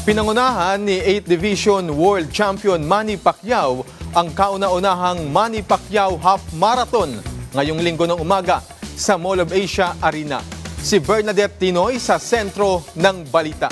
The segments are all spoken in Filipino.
Pinangunahan ni 8th Division World Champion Manny Pacquiao ang kauna-unahang Manny Pacquiao Half Marathon ngayong linggo ng umaga sa Mall of Asia Arena. Si Bernadette Tinoy sa sentro ng balita.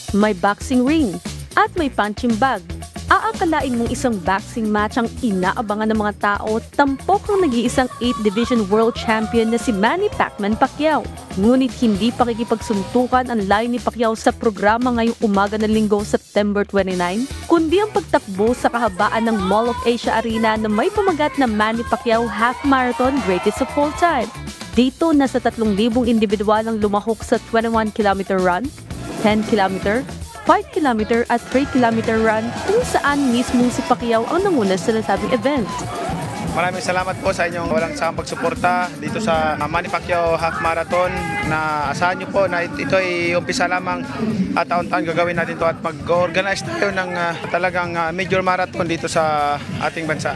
May boxing ring at may punching bag. Aakalain mong isang boxing match ang inaabangan ng mga tao, tampok ang nag-iisang 8th Division World Champion na si Manny "Pacman" Pacquiao. Ngunit hindi pakikipagsuntukan ang layo ni Pacquiao sa programa ngayong umaga ng linggo, September 29, kundi ang pagtakbo sa kahabaan ng Mall of Asia Arena na may pamagat na Manny Pacquiao Half Marathon Greatest of All Time. Dito, nasa 3,000 individual ang lumahok sa 21-kilometer run, 10-kilometer, 5-kilometer at 3-kilometer run kung saan mismo si Pacquiao ang nanguna sa nasabing event. Maraming salamat po sa inyong walang sawang pagsuporta dito sa Manny Pacquiao Half Marathon, na asahan nyo po na ito ay umpisa lamang at taon-taon gagawin natin ito at mag-organize tayo ng talagang major marathon dito sa ating bansa.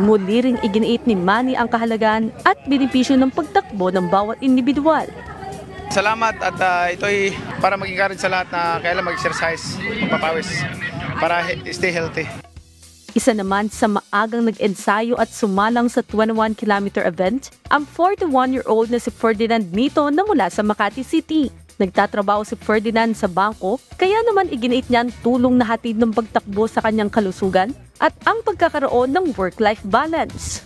Muli ring iginiit ni Manny ang kahalagan at benepisyo ng pagtakbo ng bawat individual. Salamat at ito ay para mag-encourage sa lahat na kailan mag-exercise, magpapawis para stay healthy. Isa naman sa maagang nag-ensayo at sumalang sa 21-kilometer event, ang 41-year-old na si Ferdinand Nito na mula sa Makati City. Nagtatrabaho si Ferdinand sa bangko, kaya naman iginiit niya ang tulong na hatid ng pagtakbo sa kanyang kalusugan at ang pagkakaroon ng work-life balance.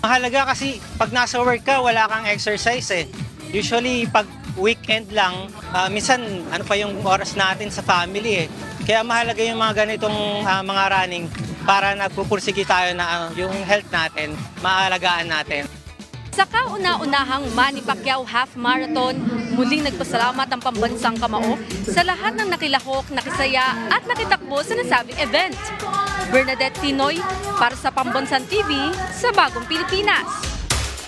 Mahalaga kasi pag nasa work ka, wala kang exercise eh. Usually pag weekend lang, minsan ano pa yung oras natin sa family eh. Kaya mahalaga yung mga ganitong mga running para nagpupursige tayo na yung health natin, maalagaan natin. Sa kauna-unahang Manny Pacquiao Half Marathon, muling nagpasalamat ang pambansang kamao sa lahat ng nakilahok, nakisaya at nakitakbo sa nasabing event. Bernadette Tinoy para sa Pambansan TV sa Bagong Pilipinas.